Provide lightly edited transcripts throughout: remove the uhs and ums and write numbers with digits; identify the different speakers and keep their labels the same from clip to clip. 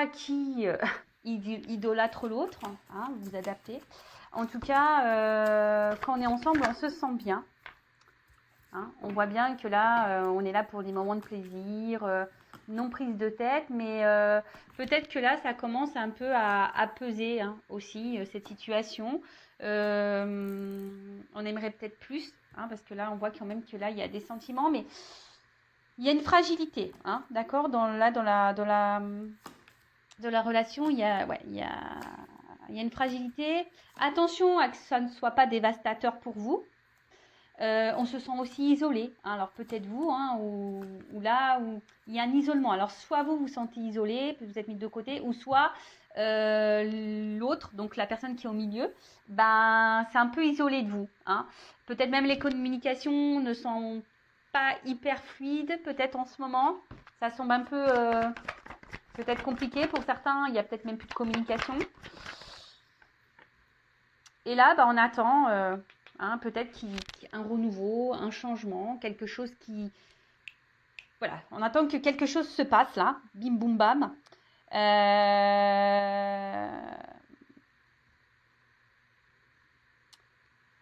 Speaker 1: pas qui idolâtre l'autre, hein, vous vous adaptez. En tout cas, quand on est ensemble, on se sent bien. Hein. On voit bien que là, on est là pour des moments de plaisir, non prise de tête, mais peut-être que là, ça commence un peu à peser hein, aussi, cette situation. On aimerait peut-être plus, hein, parce que là, on voit quand même que là, il y a des sentiments, mais il y a une fragilité, hein, d'accord, dans la relation, il y a une fragilité. Attention à que ça ne soit pas dévastateur pour vous. On se sent aussi isolé. Hein, alors peut-être vous, hein, ou là où il y a un isolement. Alors soit vous vous sentez isolé, vous êtes mis de côté, ou soit l'autre, donc la personne qui est au milieu, ben c'est un peu isolé de vous. Hein. Peut-être même les communications ne sont pas hyper fluides, peut-être en ce moment. Ça semble un peu peut-être compliqué pour certains. Il y a peut-être même plus de communication. Et là, ben, on attend. Hein, peut-être qu'il y a un renouveau, un changement, quelque chose qui... Voilà, on attend que quelque chose se passe là, bim boum bam.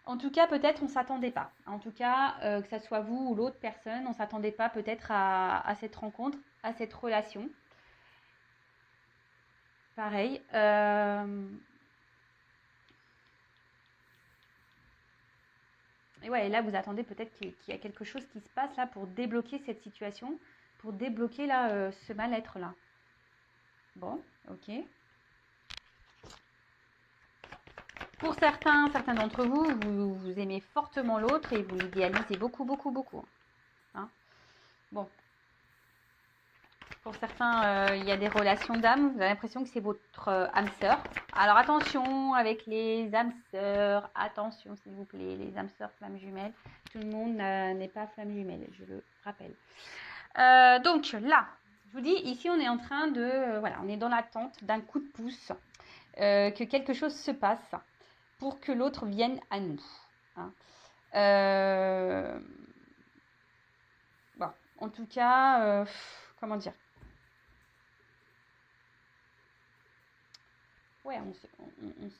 Speaker 1: En tout cas, peut-être on ne s'attendait pas. En tout cas, que ce soit vous ou l'autre personne, on ne s'attendait pas peut-être à cette rencontre, à cette relation. Pareil. Et ouais, et là, vous attendez peut-être qu'il y a quelque chose qui se passe là pour débloquer cette situation, pour débloquer là ce mal-être là. Bon, ok. Pour certains d'entre vous, vous aimez fortement l'autre et vous l'idéalisez beaucoup, beaucoup, beaucoup. Hein. Bon. Pour certains, il y a des relations d'âme. Vous avez l'impression que c'est votre âme sœur. Alors attention avec les âmes sœurs. Attention s'il vous plaît, les âmes sœurs, flammes jumelles. Tout le monde n'est pas flamme jumelle, je le rappelle. Donc là, je vous dis, ici on est en train de... voilà, on est dans l'attente d'un coup de pouce. Que quelque chose se passe pour que l'autre vienne à nous. Hein. Bon, en tout cas, comment dire? Ouais, on se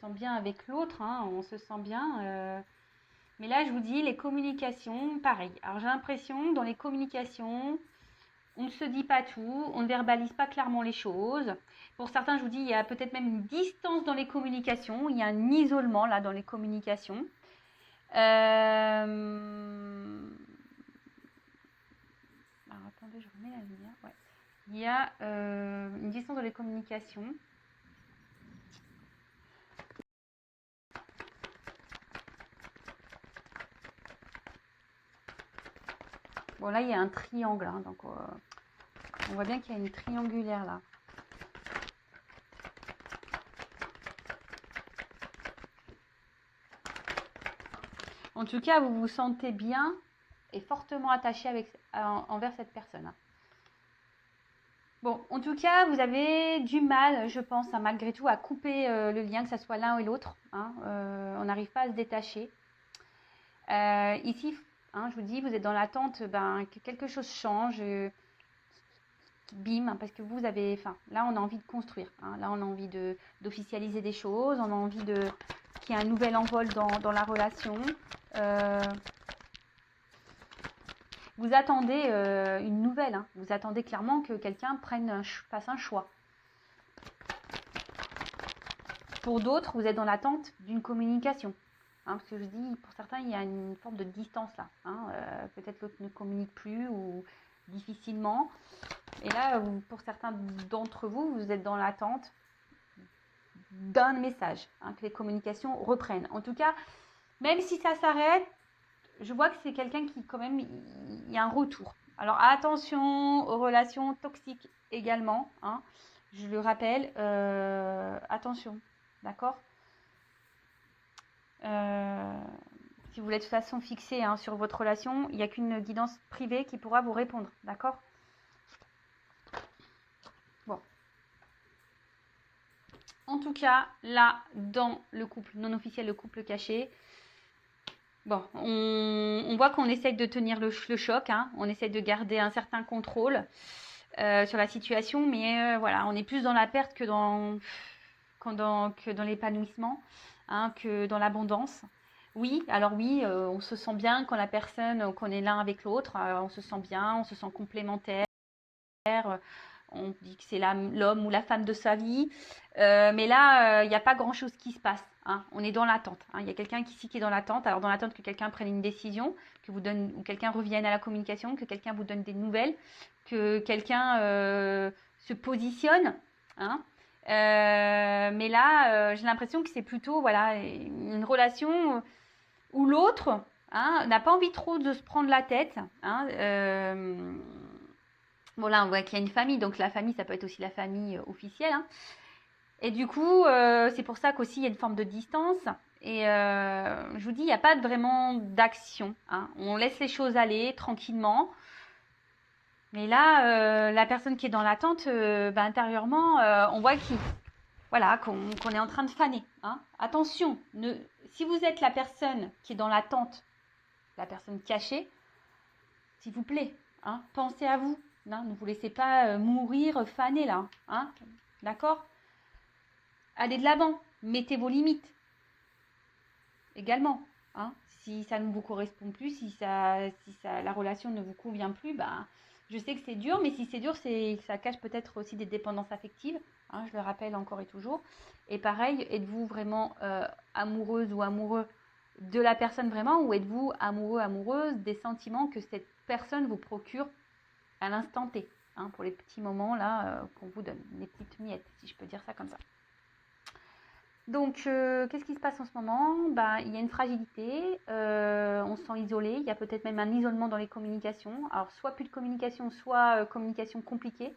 Speaker 1: sent bien avec l'autre, hein, on se sent bien. Mais là, je vous dis, les communications, pareil. Alors, j'ai l'impression, dans les communications, on ne se dit pas tout, on ne verbalise pas clairement les choses. Pour certains, je vous dis, il y a peut-être même une distance dans les communications, il y a un isolement là dans les communications. Alors, attendez, je remets la lumière. Ouais. Il y a une distance dans les communications. Bon, là, il y a un triangle, hein, donc on voit bien qu'il y a une triangulaire là. En tout cas, vous vous sentez bien et fortement attaché envers cette personne. Hein. Bon, en tout cas, vous avez du mal, je pense, hein, malgré tout, à couper le lien, que ce soit l'un ou l'autre. Hein, on n'arrive pas à se détacher. Ici, hein, je vous dis, vous êtes dans l'attente que quelque chose change, bim, hein, parce que vous avez, là, on a envie de construire. Hein, là, on a envie d'officialiser des choses, on a envie qu'il y ait un nouvel envol dans la relation. Vous attendez une nouvelle, hein. Vous attendez clairement que quelqu'un fasse un choix. Pour d'autres, vous êtes dans l'attente d'une communication. Hein, parce que je dis, pour certains, il y a une forme de distance là. Hein, peut-être l'autre ne communique plus ou difficilement. Et là, pour certains d'entre vous, vous êtes dans l'attente d'un message, hein, que les communications reprennent. En tout cas, même si ça s'arrête, je vois que c'est quelqu'un qui, quand même, il y a un retour. Alors, attention aux relations toxiques également. Hein. Je le rappelle, attention, d'accord si vous voulez de toute façon fixé hein, sur votre relation, il n'y a qu'une guidance privée qui pourra vous répondre, d'accord? Bon. En tout cas, là, dans le couple non officiel, le couple caché, bon, on voit qu'on essaye de tenir le choc, hein, on essaye de garder un certain contrôle. sur la situation, mais voilà, on est plus dans la perte que dans l'épanouissement, hein, que dans l'abondance. Oui, alors oui, on se sent bien quand la personne, qu'on est l'un avec l'autre, on se sent bien, on se sent complémentaire, on dit que c'est l'homme ou la femme de sa vie, mais là, il n'y a pas grand-chose qui se passe, hein. On est dans l'attente, hein. Il y a quelqu'un ici qui est dans l'attente, alors dans l'attente que quelqu'un prenne une décision, que vous donne, ou quelqu'un revienne à la communication, que quelqu'un vous donne des nouvelles, que quelqu'un se positionne, hein. Mais là, j'ai l'impression que c'est plutôt voilà, une relation où l'autre, hein, n'a pas envie trop de se prendre la tête, hein. Bon, là, on voit qu'il y a une famille, donc la famille, ça peut être aussi la famille officielle, hein. Et du coup, c'est pour ça qu'aussi il y a une forme de distance. Et je vous dis, il n'y a pas vraiment d'action, hein. On laisse les choses aller tranquillement. Mais là, la personne qui est dans l'attente, intérieurement, on voit voilà, qu'on est en train de faner, hein. Attention, si vous êtes la personne qui est dans l'attente, la personne cachée, s'il vous plaît, hein, pensez à vous. Hein, ne vous laissez pas mourir faner là, hein, d'accord? Allez de l'avant, mettez vos limites également, hein. Si ça ne vous correspond plus, si la relation ne vous convient plus, je sais que c'est dur, mais si c'est dur, ça cache peut-être aussi des dépendances affectives, hein, je le rappelle encore et toujours. Et pareil, êtes-vous vraiment amoureuse ou amoureux de la personne vraiment, ou êtes-vous amoureux, amoureuse des sentiments que cette personne vous procure à l'instant T, hein, pour les petits moments là qu'on vous donne, les petites miettes, si je peux dire ça comme ça. Donc, qu'est-ce qui se passe en ce moment? Il y a une fragilité, on se sent isolé, il y a peut-être même un isolement dans les communications. Alors, soit plus de communication, soit communication compliquée.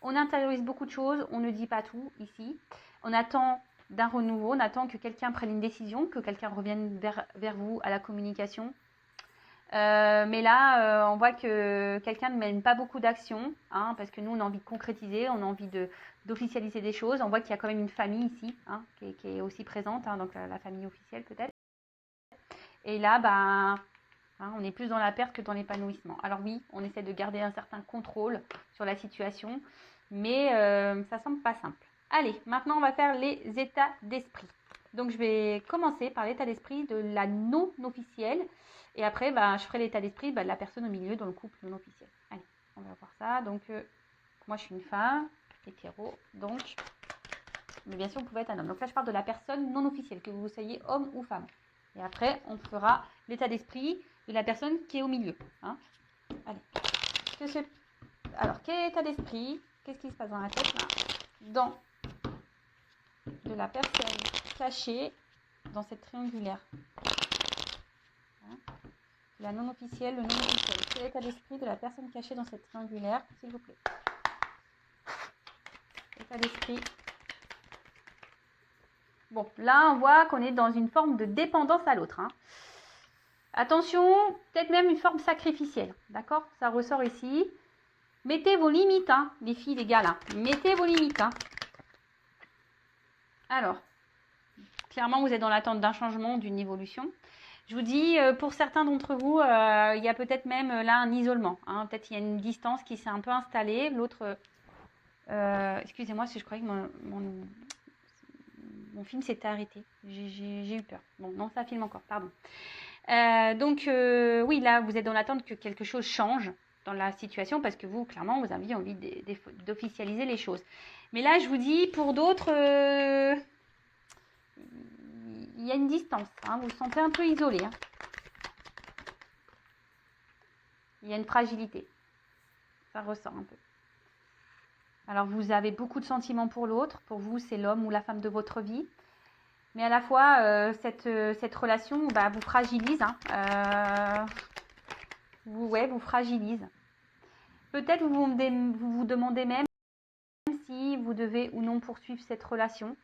Speaker 1: On intériorise beaucoup de choses, on ne dit pas tout ici. On attend d'un renouveau, on attend que quelqu'un prenne une décision, que quelqu'un revienne vers vous à la communication. Mais là, on voit que quelqu'un ne mène pas beaucoup d'actions, hein, parce que nous, on a envie de concrétiser, on a envie d'officialiser des choses. On voit qu'il y a quand même une famille ici, hein, qui est aussi présente, hein, donc la famille officielle peut-être. Et là, hein, on est plus dans la perte que dans l'épanouissement. Alors oui, on essaie de garder un certain contrôle sur la situation, mais ça semble pas simple. Allez, maintenant, on va faire les états d'esprit. Donc, je vais commencer par l'état d'esprit de la non officielle. Et après, je ferai l'état d'esprit de la personne au milieu dans le couple non officiel. Allez, on va voir ça. Donc, moi, je suis une femme, hétéro. Donc, mais bien sûr, vous pouvez être un homme. Donc là, je parle de la personne non officielle, que vous soyez homme ou femme. Et après, on fera l'état d'esprit de la personne qui est au milieu, hein. Allez. Alors, quel état d'esprit? Qu'est-ce qui se passe dans la tête là? Dans de la personne cachée dans cette triangulaire. Hein, la non officielle, le non officiel. Quel état d'esprit de la personne cachée dans cette triangulaire, s'il vous plaît? État d'esprit. Bon, là, on voit qu'on est dans une forme de dépendance à l'autre, hein. Attention, peut-être même une forme sacrificielle, d'accord? Ça ressort ici. Mettez vos limites, hein, les filles, les gars, là. Mettez vos limites, hein. Alors, clairement, vous êtes dans l'attente d'un changement, d'une évolution. Je vous dis, pour certains d'entre vous, il y a peut-être même là un isolement, hein. Peut-être il y a une distance qui s'est un peu installée. L'autre, excusez-moi si je croyais que mon film s'était arrêté. J'ai eu peur. Bon, non, ça filme encore, pardon. Donc, oui, là, vous êtes dans l'attente que quelque chose change dans la situation parce que vous, clairement, vous avez envie d'officialiser les choses. Mais là, je vous dis, pour d'autres, il y a une distance, hein, vous vous sentez un peu isolé, hein. Il y a une fragilité. Ça ressort un peu. Alors, vous avez beaucoup de sentiments pour l'autre. Pour vous, c'est l'homme ou la femme de votre vie. Mais à la fois, cette relation vous fragilise, hein. Vous fragilise. Peut-être vous vous demandez même si vous devez ou non poursuivre cette relation,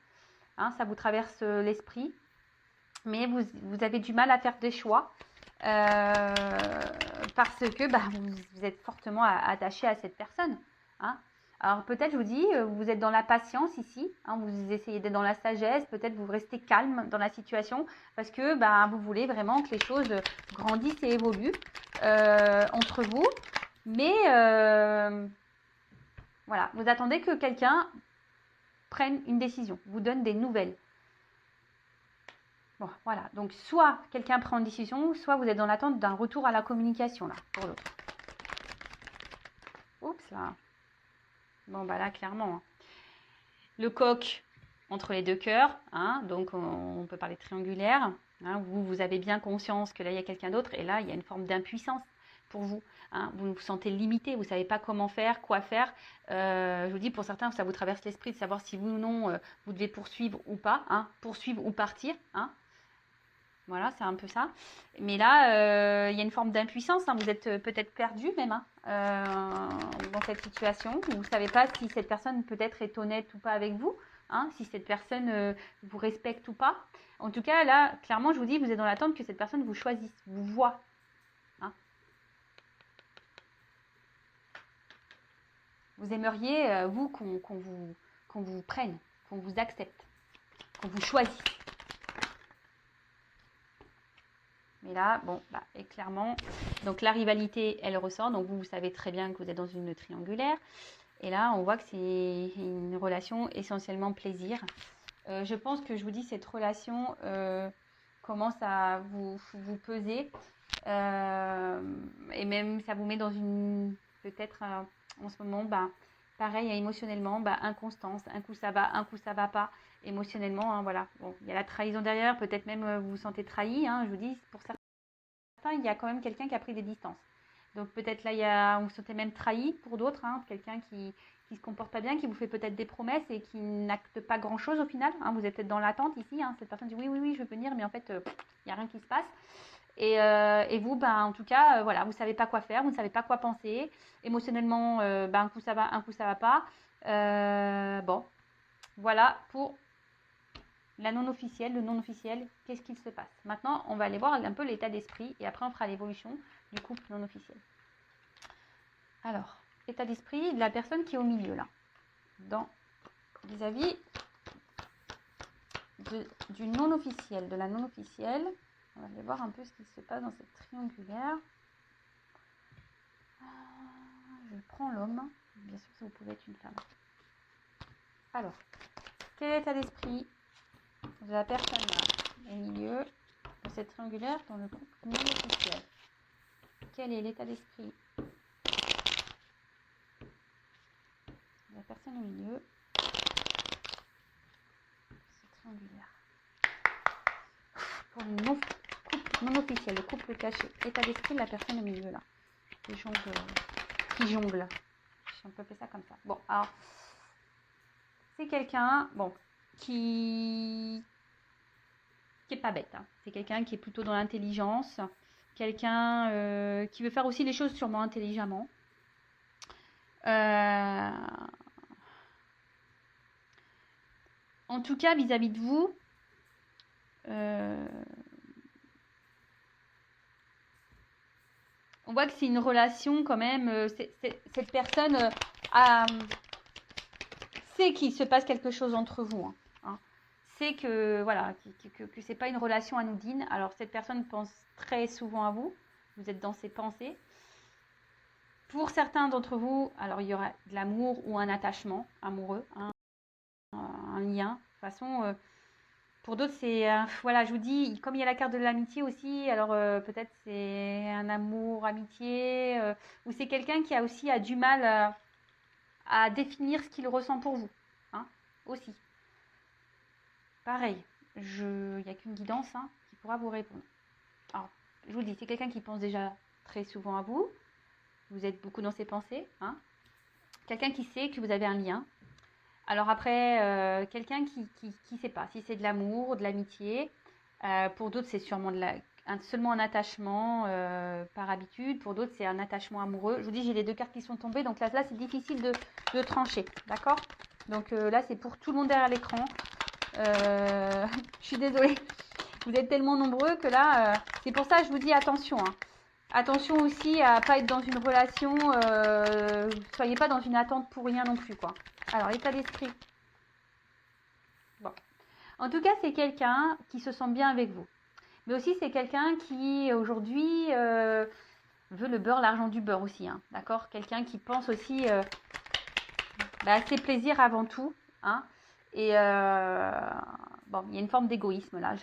Speaker 1: hein, ça vous traverse l'esprit. Mais vous avez du mal à faire des choix parce que vous êtes fortement attaché à cette personne, hein. Alors peut-être, je vous dis, vous êtes dans la patience ici, hein, vous essayez d'être dans la sagesse, peut-être vous restez calme dans la situation parce que vous voulez vraiment que les choses grandissent et évoluent entre vous. Mais Voilà, vous attendez que quelqu'un prenne une décision, vous donne des nouvelles. Bon, voilà. Donc, soit quelqu'un prend une décision, soit vous êtes dans l'attente d'un retour à la communication, là, pour l'autre. Oups, là. Bon, bah là, clairement. Hein. Le coq entre les deux cœurs, hein, donc on peut parler de triangulaire. Hein, vous avez bien conscience que là, il y a quelqu'un d'autre, et là, il y a une forme d'impuissance pour vous. Hein, vous vous sentez limité, vous ne savez pas comment faire, quoi faire. Je vous dis, pour certains, ça vous traverse l'esprit de savoir si oui ou non, vous devez poursuivre ou pas, hein, poursuivre ou partir. Hein. Voilà, c'est un peu ça. Mais là, il y a une forme d'impuissance. Hein, vous êtes peut-être perdu même dans cette situation. Vous ne savez pas si cette personne peut-être est honnête ou pas avec vous. Hein, si cette personne vous respecte ou pas. En tout cas, là, clairement, je vous dis, vous êtes dans l'attente que cette personne vous choisisse, vous voit. Hein. Vous aimeriez, vous, qu'on vous prenne, qu'on vous accepte, qu'on vous choisisse. Mais là, bon, bah, et clairement, donc la rivalité, elle ressort. Donc vous savez très bien que vous êtes dans une triangulaire. Et là, on voit que c'est une relation essentiellement plaisir. Je pense que je vous dis, cette relation commence à vous peser. Et même, ça vous met dans une, peut-être en ce moment, bah, pareil, émotionnellement, bah, inconstance. Un coup ça va, un coup ça va pas. Émotionnellement, hein, voilà. Bon, il y a la trahison derrière, peut-être même vous vous sentez trahi. Hein, je vous dis, pour certains, il y a quand même quelqu'un qui a pris des distances. Donc peut-être là, on se sentait même trahi pour d'autres, hein, quelqu'un qui se comporte pas bien, qui vous fait peut-être des promesses et qui n'acte pas grand-chose au final. Hein, vous êtes peut-être dans l'attente ici, hein, cette personne dit oui, je veux venir, mais en fait, il n'y a rien qui se passe. Et vous, ben, en tout cas, voilà, vous ne savez pas quoi faire, vous ne savez pas quoi penser. Émotionnellement, ben, un coup ça va pas. Bon, voilà pour la non-officielle, le non-officiel, qu'est-ce qu'il se passe. Maintenant, on va aller voir un peu l'état d'esprit et après on fera l'évolution du couple non-officiel. Alors, état d'esprit de la personne qui est au milieu là, vis-à-vis du non-officiel, de la non-officielle. On va aller voir un peu ce qui se passe dans cette triangulaire. Je prends l'homme, bien sûr ça vous pouvez être une femme. Alors, quel est l'état d'esprit de la personne là, au milieu de cette triangulaire dans le couple non-officiel? Quel est l'état d'esprit de la personne au milieu? C'est triangulaire. Pour le couple non officiel, le couple caché. État d'esprit de la personne au milieu là. Qui jongle. On peut appeler ça comme ça. Bon, alors, c'est quelqu'un, bon, qui est pas bête. Hein. C'est quelqu'un qui est plutôt dans l'intelligence. Quelqu'un qui veut faire aussi les choses sûrement intelligemment. En tout cas, vis-à-vis de vous, on voit que c'est une relation quand même. Cette personne sait qu'il se passe quelque chose entre vous. Hein. C'est que voilà, que c'est pas une relation anodine. Alors cette personne pense très souvent à vous. Vous êtes dans ses pensées. Pour certains d'entre vous, alors il y aura de l'amour ou un attachement amoureux, hein, un lien. De toute façon, pour d'autres, c'est voilà, je vous dis, comme il y a la carte de l'amitié aussi, alors peut-être c'est un amour, amitié, ou c'est quelqu'un qui a du mal à définir ce qu'il ressent pour vous, hein, aussi. Pareil, il n'y a qu'une guidance hein, qui pourra vous répondre. Alors, je vous le dis, c'est quelqu'un qui pense déjà très souvent à vous. Vous êtes beaucoup dans ses pensées. Hein. Quelqu'un qui sait que vous avez un lien. Alors après, quelqu'un qui ne sait pas si c'est de l'amour, de l'amitié. Pour d'autres, c'est sûrement seulement un attachement par habitude. Pour d'autres, c'est un attachement amoureux. Je vous dis, j'ai les deux cartes qui sont tombées. Donc là c'est difficile de trancher. D'accord? Donc là, c'est pour tout le monde derrière l'écran. Je suis désolée. Vous êtes tellement nombreux que là, c'est pour ça que je vous dis attention. Hein. Attention aussi à ne pas être dans une relation, soyez pas dans une attente pour rien non plus, quoi. Alors, état d'esprit. Bon. En tout cas, c'est quelqu'un qui se sent bien avec vous. Mais aussi, c'est quelqu'un qui, aujourd'hui, veut le beurre, l'argent du beurre aussi. Hein, d'accord? Quelqu'un qui pense aussi c'est plaisir avant tout. Hein. Et bon, il y a une forme d'égoïsme là.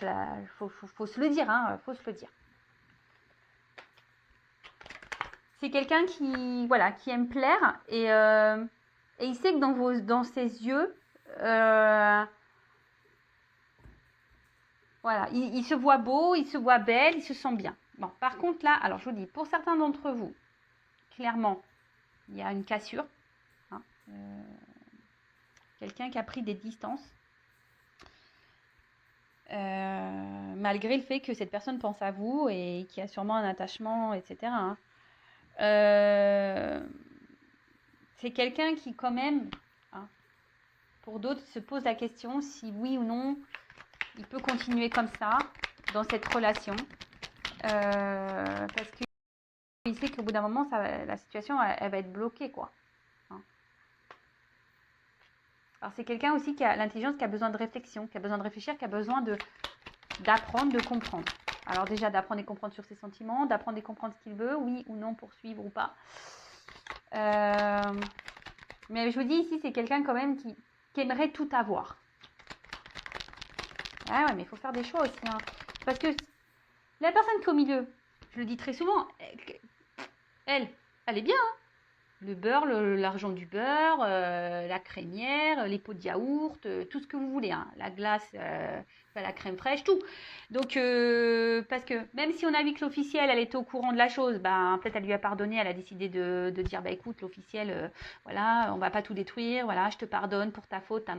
Speaker 1: Faut se le dire. Hein, faut se le dire. C'est quelqu'un qui, voilà, qui aime plaire et il sait que dans ses yeux, voilà, il se voit beau, il se voit belle, il se sent bien. Bon, par contre là, alors je vous dis, pour certains d'entre vous, clairement, il y a une cassure. Hein, quelqu'un qui a pris des distances. Malgré le fait que cette personne pense à vous et qui a sûrement un attachement, etc. Hein. C'est quelqu'un qui quand même, hein, pour d'autres, se pose la question si oui ou non il peut continuer comme ça dans cette relation, parce qu'il sait qu'au bout d'un moment, la situation elle va être bloquée, quoi. Hein. Alors c'est quelqu'un aussi qui a l'intelligence, qui a besoin de réflexion, qui a besoin de réfléchir, qui a besoin d'apprendre, de comprendre. Alors déjà d'apprendre et comprendre sur ses sentiments, d'apprendre et comprendre ce qu'il veut, oui ou non, poursuivre ou pas. Mais je vous dis ici, c'est quelqu'un quand même qui aimerait tout avoir. Ah ouais, mais il faut faire des choix aussi. Hein. Parce que la personne qui est au milieu, je le dis très souvent, elle est bien. Hein. Le beurre, l'argent du beurre, la crémière, les pots de yaourt, tout ce que vous voulez. Hein. La glace, la crème fraîche, tout. Donc, parce que même si on a vu que l'officielle, elle était au courant de la chose, peut-être elle lui a pardonné, elle a décidé de dire, écoute, l'officielle, voilà, on va pas tout détruire, voilà, je te pardonne pour ta faute,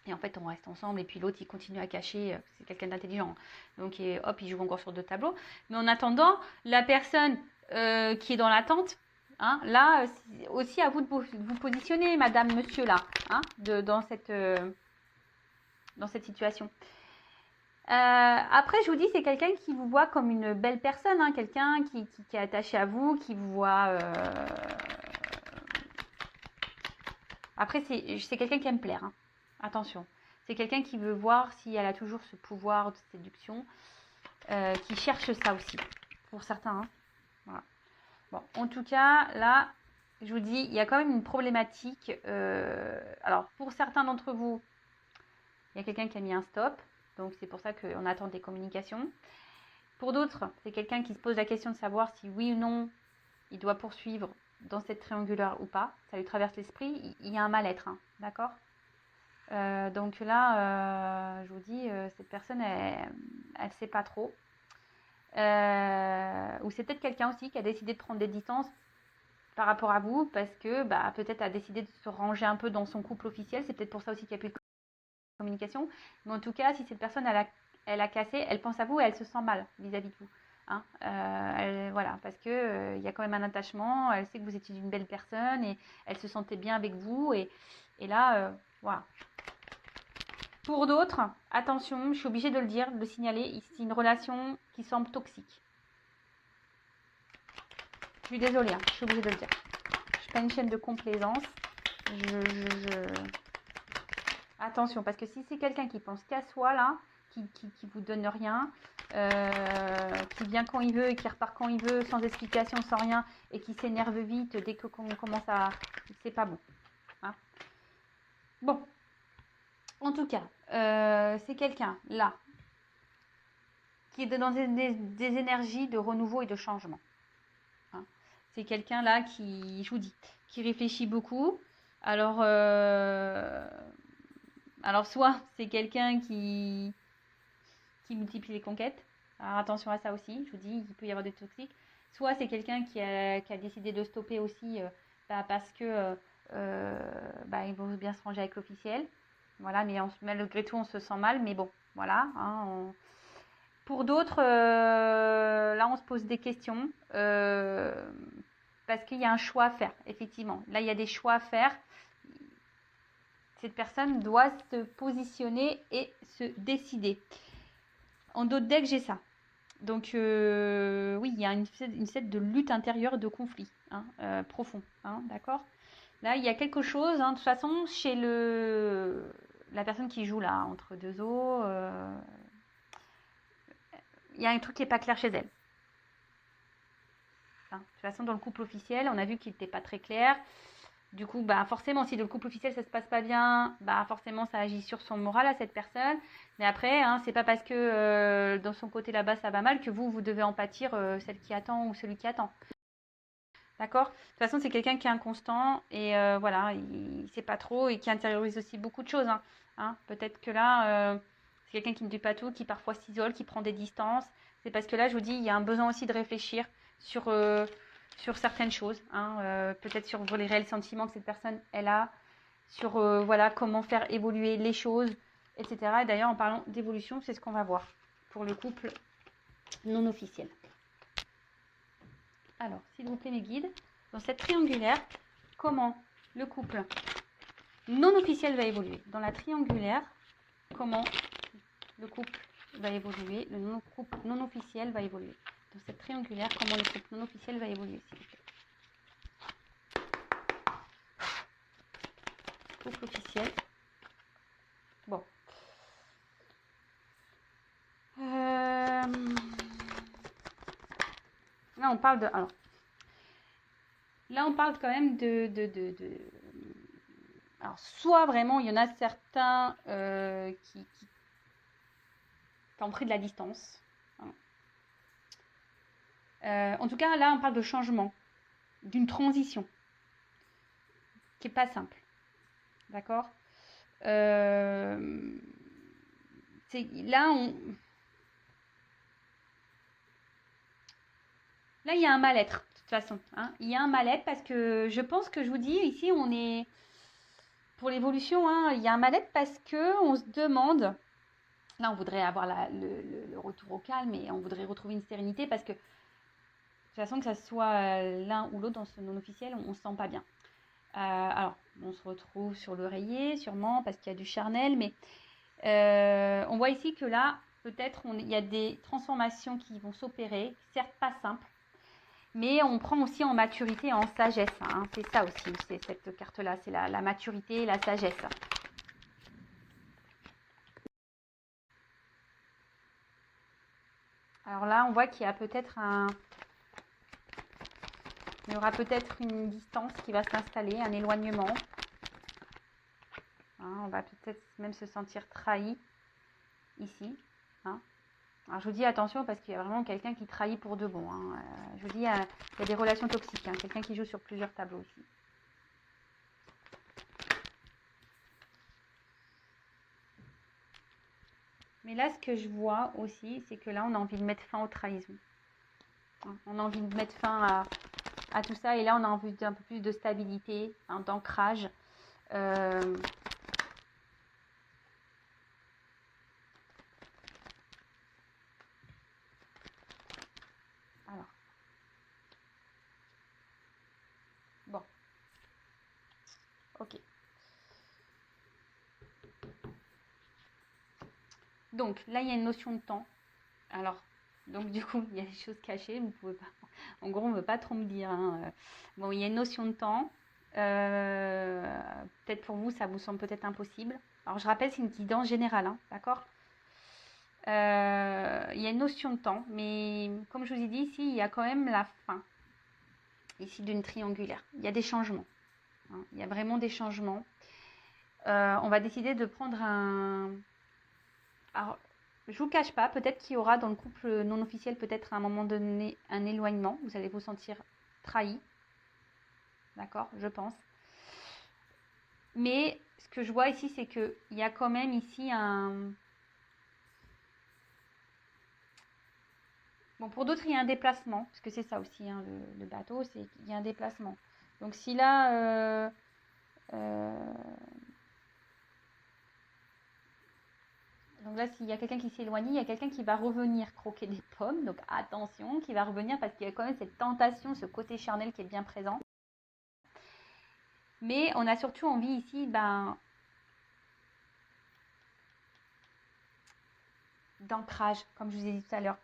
Speaker 1: et en fait, on reste ensemble. Et puis l'autre, il continue à cacher. C'est quelqu'un d'intelligent. Donc, hop, il joue encore sur deux tableaux. Mais en attendant, la personne qui est dans l'attente, hein, là, c'est aussi à vous de vous positionner, madame, monsieur, là, hein, dans cette situation. Après, je vous dis, c'est quelqu'un qui vous voit comme une belle personne. Hein, quelqu'un qui est attaché à vous, qui vous voit... Après, c'est quelqu'un qui aime plaire. Hein. Attention. C'est quelqu'un qui veut voir si elle a toujours ce pouvoir de séduction, qui cherche ça aussi, pour certains. Hein. Voilà. Bon, en tout cas, là, je vous dis, il y a quand même une problématique. Alors, pour certains d'entre vous, il y a quelqu'un qui a mis un stop. Donc, c'est pour ça qu'on attend des communications. Pour d'autres, c'est quelqu'un qui se pose la question de savoir si oui ou non, il doit poursuivre dans cette triangulaire ou pas. Ça lui traverse l'esprit. Il y a un mal-être, hein, d'accord ? Donc là, je vous dis, cette personne, elle sait pas trop. Ou c'est peut-être quelqu'un aussi qui a décidé de prendre des distances par rapport à vous parce que peut-être a décidé de se ranger un peu dans son couple officiel. C'est peut-être pour ça aussi qu'il n'y a plus de communication. Mais en tout cas, si cette personne, elle a cassé, elle pense à vous et elle se sent mal vis-à-vis de vous. Hein. Voilà, parce que y a quand même un attachement. Elle sait que vous étiez une belle personne et elle se sentait bien avec vous. Et là, voilà. Pour d'autres, attention, je suis obligée de le dire, de le signaler, c'est une relation qui semble toxique. Je suis désolée, hein, je suis obligée de le dire. Je ne suis pas une chaîne de complaisance. Attention, parce que si c'est quelqu'un qui pense qu'à soi, là, qui vous donne rien, qui vient quand il veut et qui repart quand il veut, sans explication, sans rien, et qui s'énerve vite dès qu'on commence à... C'est pas bon. Hein. Bon. En tout cas, c'est quelqu'un, là, qui est dans des énergies de renouveau et de changement. Hein. C'est quelqu'un, là, qui, je vous dis, qui réfléchit beaucoup. Alors soit c'est quelqu'un qui multiplie les conquêtes. Alors attention à ça aussi, je vous dis, il peut y avoir des toxiques. Soit c'est quelqu'un qui a décidé de stopper aussi parce que il veut bien se ranger avec l'officiel. Voilà, mais malgré tout, on se sent mal. Mais bon, voilà. Hein, Pour d'autres, là, on se pose des questions parce qu'il y a un choix à faire, effectivement. Là, il y a des choix à faire. Cette personne doit se positionner et se décider. En d'autres decks, j'ai ça. Donc, oui, il y a une sorte de lutte intérieure, de conflit profond. Hein, d'accord ? Là, il y a quelque chose, hein, de toute façon, chez la personne qui joue là, entre deux eaux, il y a un truc qui n'est pas clair chez elle. Hein, de toute façon, dans le couple officiel, on a vu qu'il n'était pas très clair. Du coup, bah, forcément, si dans le couple officiel, ça se passe pas bien, bah, forcément, ça agit sur son moral à cette personne. Mais après, hein, c'est pas parce que dans son côté là-bas, ça va mal que vous devez en pâtir, celle qui attend ou celui qui attend. D'accord? De toute façon, c'est quelqu'un qui est inconstant et voilà, il ne sait pas trop et qui intériorise aussi beaucoup de choses. Peut-être que là, c'est quelqu'un qui ne dit pas tout, qui parfois s'isole, qui prend des distances. C'est parce que là, je vous dis, il y a un besoin aussi de réfléchir sur certaines choses. Peut-être sur les réels sentiments que cette personne elle a, sur voilà, comment faire évoluer les choses, etc. Et d'ailleurs, en parlant d'évolution, c'est ce qu'on va voir pour le couple non officiel. Alors, s'il vous plaît, mes guides, dans cette triangulaire, comment le couple non officiel va évoluer? Dans la triangulaire, comment le couple va évoluer? Le couple non officiel va évoluer. Dans cette triangulaire, comment le couple non officiel va évoluer, s'il vous plaît? Couple officiel. Bon. Là, on parle de... Alors, là, on parle quand même alors, soit vraiment, il y en a certains qui ont pris de la distance. En tout cas, là, on parle de changement, d'une transition, qui n'est pas simple. D'accord? Là, là, il y a un mal-être, de toute façon. Il y a un mal-être parce que je pense que je vous dis, ici, on est... Pour l'évolution, il y a un mal-être parce qu'on se demande... Là, on voudrait avoir le retour au calme et on voudrait retrouver une sérénité parce que de toute façon, que ça soit l'un ou l'autre dans ce non-officiel, on ne se sent pas bien. Alors, on se retrouve sur l'oreiller, sûrement, parce qu'il y a du charnel, mais on voit ici que là, peut-être, il y a des transformations qui vont s'opérer, certes pas simples, mais on prend aussi en maturité et en sagesse. C'est ça aussi, c'est cette carte-là, c'est la maturité et la sagesse. Alors là, on voit qu'il y a peut-être il y aura peut-être une distance qui va s'installer, un éloignement. On va peut-être même se sentir trahi ici. Alors je vous dis attention parce qu'il y a vraiment quelqu'un qui trahit pour de bon. Je vous dis, il y a des relations toxiques, quelqu'un qui joue sur plusieurs tableaux ici. Mais là, ce que je vois aussi, c'est que là, on a envie de mettre fin aux trahisons. On a envie de mettre fin à tout ça. Et là, on a envie d'un peu plus de stabilité, d'ancrage. Alors. Bon. Ok. Donc, là, il y a une notion de temps. Alors, donc du coup, il y a des choses cachées. Vous pouvez pas... En gros, on ne veut pas trop me dire. Bon, il y a une notion de temps. Peut-être pour vous, ça vous semble peut-être impossible. Alors, je rappelle, c'est une guidance générale, d'accord? Il y a une notion de temps, mais comme je vous ai dit, ici, il y a quand même la fin, ici, d'une triangulaire. Il y a des changements. Il y a vraiment des changements. On va décider de prendre un... Alors, je vous cache pas, peut-être qu'il y aura dans le couple non officiel, peut-être à un moment donné, un éloignement. Vous allez vous sentir trahi. D'accord, je pense. Mais ce que je vois ici, c'est qu'il y a quand même ici un... Bon, pour d'autres, il y a un déplacement, parce que c'est ça aussi, le bateau, c'est qu'il y a un déplacement. Donc si là... Donc là, s'il y a quelqu'un qui s'éloigne, il y a quelqu'un qui va revenir croquer des pommes. Donc attention, qui va revenir parce qu'il y a quand même cette tentation, ce côté charnel qui est bien présent. Mais on a surtout envie ici, d'ancrage, comme je vous ai dit tout à l'heure.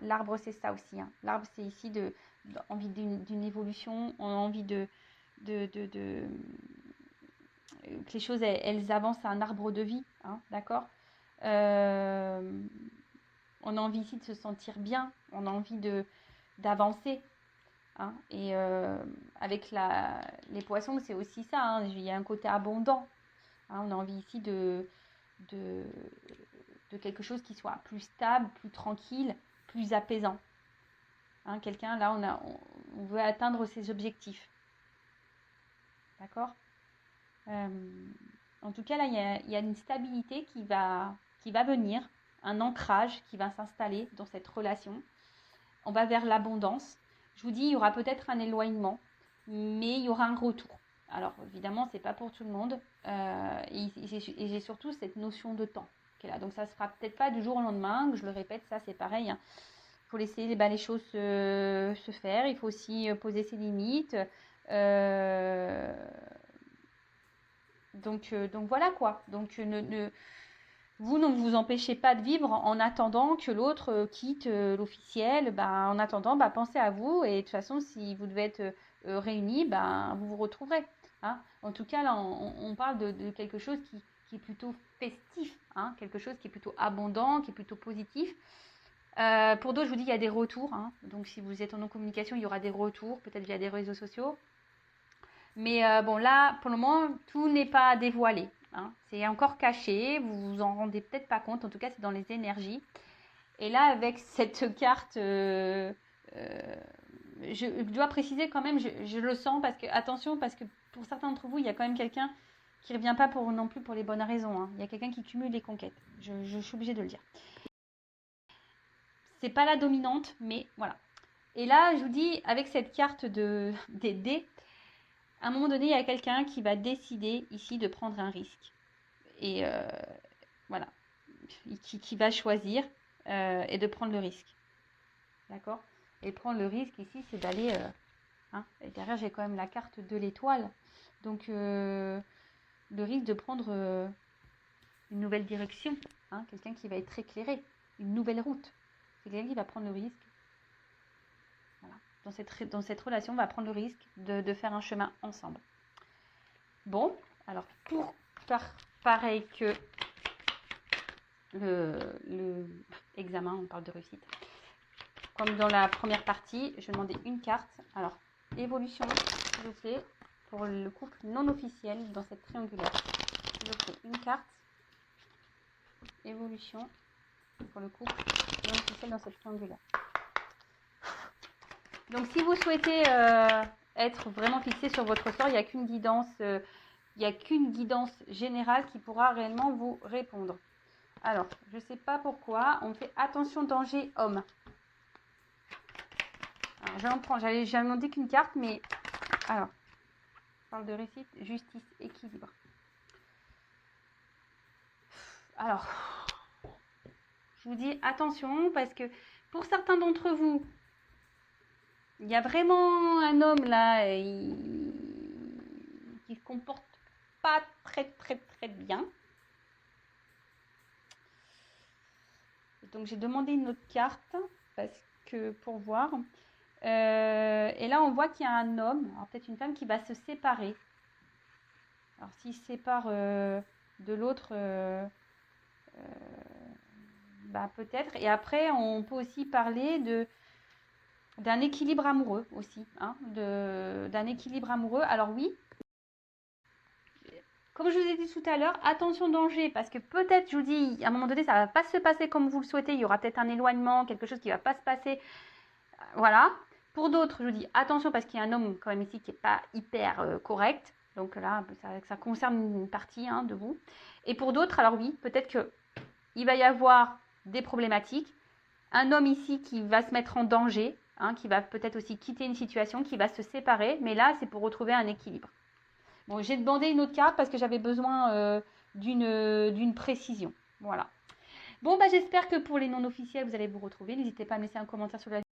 Speaker 1: L'arbre, c'est ça aussi. L'arbre, c'est ici envie d'une évolution. On a envie que les choses, elles avancent à un arbre de vie. D'accord? On a envie ici de se sentir bien. On a envie d'avancer. hein. Et avec les poissons, c'est aussi ça, hein. Il y a un côté abondant, hein. On a envie ici de quelque chose qui soit plus stable, plus tranquille, plus apaisant. Hein, quelqu'un, là, on veut atteindre ses objectifs. D'accord? En tout cas, là, il y a une stabilité qui va venir, un ancrage qui va s'installer dans cette relation. On va vers l'abondance. Je vous dis, il y aura peut-être un éloignement, mais il y aura un retour. Alors, évidemment, c'est pas pour tout le monde. Et j'ai surtout cette notion de temps qui est là. Donc, ça ne sera peut-être pas du jour au lendemain. Je le répète, ça, c'est pareil, hein. Il faut laisser les choses se faire. Il faut aussi poser ses limites. Donc voilà quoi. Donc vous ne vous empêchez pas de vivre en attendant que l'autre quitte l'officiel. En attendant, pensez à vous. Et de toute façon, si vous devez être réunis, vous vous retrouverez. Hein. En tout cas, là, on parle de quelque chose qui est plutôt festif. Hein, quelque chose qui est plutôt abondant, qui est plutôt positif. Pour d'autres, je vous dis, il y a des retours. Hein. Donc, si vous êtes en non-communication, il y aura des retours, peut-être via des réseaux sociaux. Mais bon, là, pour le moment, tout n'est pas dévoilé. Hein. C'est encore caché, vous vous en rendez peut-être pas compte. En tout cas, c'est dans les énergies. Et là, avec cette carte, je dois préciser quand même, je le sens, parce que, attention, parce que pour certains d'entre vous, il y a quand même quelqu'un qui ne revient pas non plus pour les bonnes raisons. Hein. Il y a quelqu'un qui cumule les conquêtes. Je suis obligée de le dire. C'est pas la dominante, mais voilà. Et là, je vous dis, avec cette carte des dés, à un moment donné, il y a quelqu'un qui va décider ici de prendre un risque. Et voilà. Qui va choisir et de prendre le risque. D'accord? Et prendre le risque ici, c'est d'aller... hein, et derrière, j'ai quand même la carte de l'étoile. Donc, le risque de prendre une nouvelle direction. Hein, quelqu'un qui va être éclairé. Une nouvelle route. C'est quelqu'un qui va prendre le risque. Voilà. Dans cette relation, on va prendre le risque de faire un chemin ensemble. Bon, alors pour faire pareil que le examen, on parle de réussite. Comme dans la première partie, je vais demander une carte. Alors, évolution, s'il vous plaît, pour le couple non officiel dans cette triangulaire. S'il vous plaît, une carte. Évolution pour le couple non officiel dans cette triangulaire. Donc, si vous souhaitez être vraiment fixé sur votre sort, il n'y a qu'une guidance générale qui pourra réellement vous répondre. Alors, je ne sais pas pourquoi, on fait attention danger homme. Alors, je vais en prendre, j'avais demandé qu'une carte, mais alors, on parle de réussite, justice, équilibre. Alors, je vous dis attention parce que pour certains d'entre vous, il y a vraiment un homme là qui se comporte pas très bien. Donc j'ai demandé une autre carte parce que pour voir. Et là on voit qu'il y a un homme, alors peut-être une femme qui va se séparer. Alors s'il se sépare de l'autre, peut-être. Et après on peut aussi parler d'un équilibre amoureux aussi, hein, d'un équilibre amoureux. Alors oui, comme je vous ai dit tout à l'heure, attention danger, parce que peut-être, je vous dis, à un moment donné, ça ne va pas se passer comme vous le souhaitez, il y aura peut-être un éloignement, quelque chose qui ne va pas se passer, voilà. Pour d'autres, je vous dis attention, parce qu'il y a un homme quand même ici qui n'est pas hyper correct, donc là, ça concerne une partie de vous. Et pour d'autres, alors oui, peut-être qu'il va y avoir des problématiques, un homme ici qui va se mettre en danger, qui va peut-être aussi quitter une situation, qui va se séparer, mais là, c'est pour retrouver un équilibre. Bon, j'ai demandé une autre carte parce que j'avais besoin d'une précision. Voilà. Bon, j'espère que pour les non officiels, vous allez vous retrouver. N'hésitez pas à me laisser un commentaire sur la vidéo.